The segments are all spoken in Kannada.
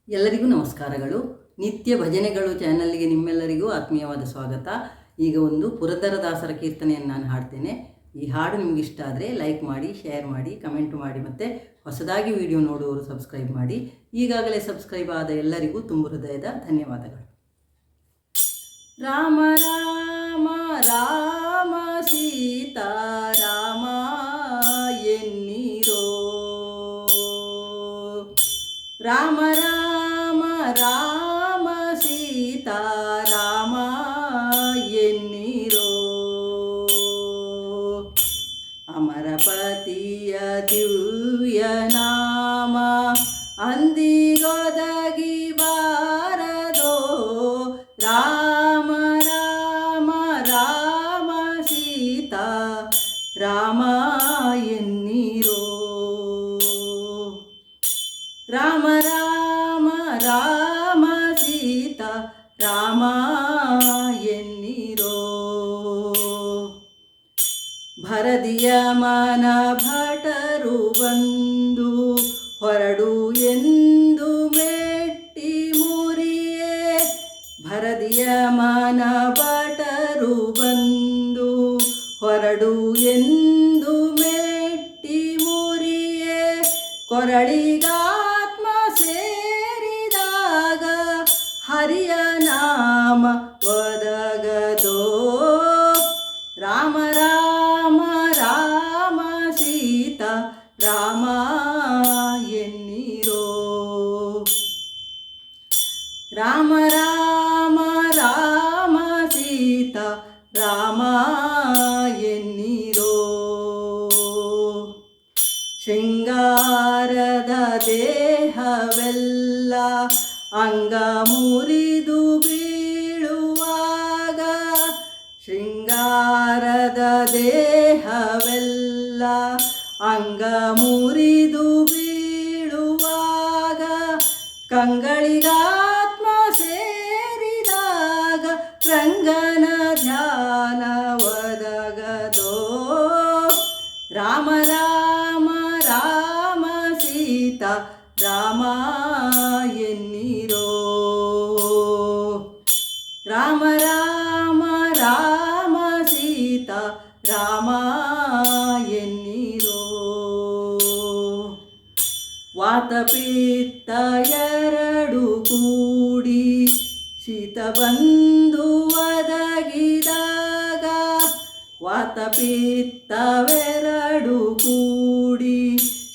ಎಲ್ಲರಿಗೂ ನಮಸ್ಕಾರಗಳು. ನಿತ್ಯ ಭಜನೆಗಳು ಚಾನಲ್ಗೆ ನಿಮ್ಮೆಲ್ಲರಿಗೂ ಆತ್ಮೀಯವಾದ ಸ್ವಾಗತ. ಈಗ ಒಂದು ಪುರಂದರದಾಸರ ಕೀರ್ತನೆಯನ್ನು ನಾನು ಹಾಡ್ತೇನೆ. ಈ ಹಾಡು ನಿಮ್ಗೆ ಇಷ್ಟ ಆದರೆ ಲೈಕ್ ಮಾಡಿ, ಶೇರ್ ಮಾಡಿ, ಕಮೆಂಟ್ ಮಾಡಿ, ಮತ್ತು ಹೊಸದಾಗಿ ವಿಡಿಯೋ ನೋಡುವವರು ಸಬ್ಸ್ಕ್ರೈಬ್ ಮಾಡಿ. ಈಗಾಗಲೇ ಸಬ್ಸ್ಕ್ರೈಬ್ ಆದ ಎಲ್ಲರಿಗೂ ತುಂಬ ಹೃದಯದ ಧನ್ಯವಾದಗಳು. ರಾಮ ರಾಮ ರಾಮ ಸೀತಾ ರಾಮ ಎನ್ನಿರೋ, ರಾಮ ರಾಮ ರಾಮ ಸೀತಾ ರಾಮ ಎನ್ನಿರೋ, ಅಮರಪತಿಯ ದಿವ್ಯ ನಾಮ ಅಂದಿಗೊದಗಿ ಬಾರದೋ, ರಾಮ ರಾಮ ರಾಮ ಸೀತಾ ರಾಮ ಎನ್ನಿರೋ, ರಾಮ ರಾಮ ರಾಮ ಸೀತಾ ರಾಮ ಎನ್ನಿರೋ, ಭರದಿಯ ಮನ ಭಟರು ಬಂದು ಹೊರಡು ಎಂದು ಮೆಟ್ಟಿ ಮುರಿಯೇ, ಭರದಿಯ ಮನ ಭಟರು ಬಂದು ಹೊರಡು ಎಂದು ಮೆಟ್ಟಿ ಮುರಿಯೇ, ಕೊರಳಿಗಾತ್ಮ ಸೇರಿದಾಗ ಹರಿಯ ನಾಮ ಒದಗದೋ, ರಾಮ ರಾಮ ರಾಮ ಸೀತಾ ರಾಮ ಎನ್ನಿರೋ, ರಾಮ ರಾಮ ರಾಮ ಸೀತಾ ರಾಮ ಎನ್ನಿರೋ, ಶೃಂಗಾರದ ದೇಹವೆಲ್ಲ ಅಂಗ ಮುರಿದು ಬೀಳುವಾಗ, ಶೃಂಗಾರದ ದೇಹವೆಲ್ಲ ಅಂಗ ಮುರಿದು ಬೀಳುವಾಗ, ಕಂಗಳಿಗಾತ್ಮ ಸೇರಿದಾಗ ರಂಗನ ಧ್ಯಾನ ಒದಗದೋ, ರಾಮ ರಾಮ ರಾಮ ಸೀತಾ ರಾಮ ಎನ್ನಿರೋ, ರಾಮ ರಾಮ ರಾಮ ಸೀತಾ ರಾಮ ಎನ್ನಿರೋ, ವಾತಪಿತ್ತ ಎರಡು ಕೂಡಿ ಶೀತ ಬಂದು ಒದಗಿದಾಗ, ವಾತಪಿತ್ತವೆರಡು ಕೂಡಿ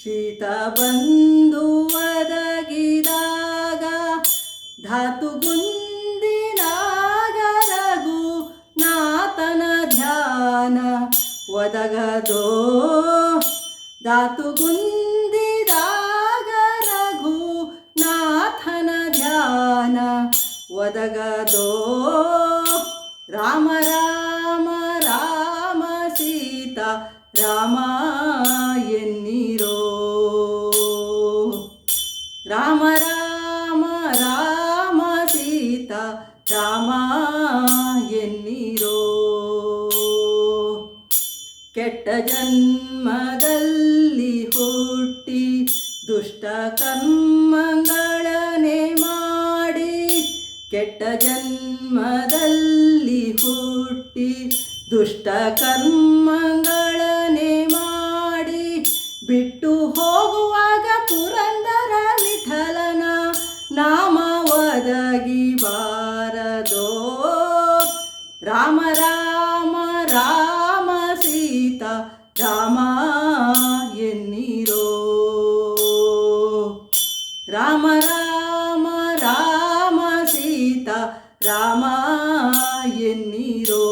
ಶೀತ ಬಂದು ಒದಗಿದಾಗ, ಧಾತುಗುಂದಿನಾಗರಗು ನಾತನ ಧ್ಯಾನ ಒದಗದೋ, ಧಾತುಗುಂದಿದಾಗ ರಘು ನಾಥನ ಧ್ಯಾನ ಒದಗದೋ, ರಾಮ ರಾಮ ರಾಮ ಸೀತಾ ರಾಮ ಎನ್ನಿರೋ, ರಾಮ ರಾಮ ರಾಮ ಸೀತಾ ರಾಮ ಎನ್ನಿರೋ, ಕೆಟ್ಟ ಜನ್ಮದಲ್ಲಿ ಹುಟ್ಟಿ ದುಷ್ಟ ಕರ್ಮಗಳನೆ ಮಾಡಿ, ಕೆಟ್ಟ ಜನ್ಮದಲ್ಲಿ ಹುಟ್ಟಿ ದುಷ್ಟ ಕರ್ಮಗಳನೆ ಮಾಡಿ, ಬಿಟ್ಟು ಹೋಗುವಾಗ ಪುರಂದರ ವಿಠಲನ ನಾಮ ಒದಗಿ ಬಾರದೋ, ರಾಮ ರಾಮ ರಾಮ ಸೀತಾ ರಾಮ ಎನ್ನಿರೋ, ರಾಮ ರಾಮ ರಾಮ ಸೀತಾ ರಾಮ ಎನ್ನಿರೋ,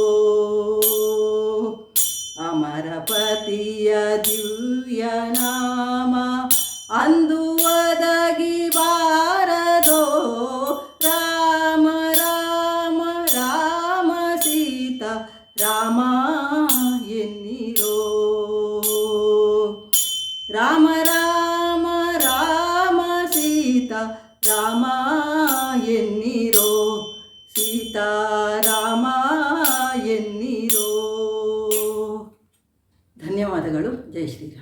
ಅಮರಪತಿಯ ದಿವ್ಯ ನಾಮ ಅಂದು ಒದಗಿ ಬಾರದೋ, ರಾಮ ರಾಮ ರಾಮ ಸೀತಾ ರಾಮ ಎನ್ನಿರೋ, ರಾಮ ರಾಮ ರಾಮ ಸೀತಾ ರಾಮ ಎನ್ನಿರೋ, ಸೀತಾರಾಮ ಎನ್ನಿರೋ. ಧನ್ಯವಾದಗಳು. ಜೈ ಶ್ರೀರಾಮ್.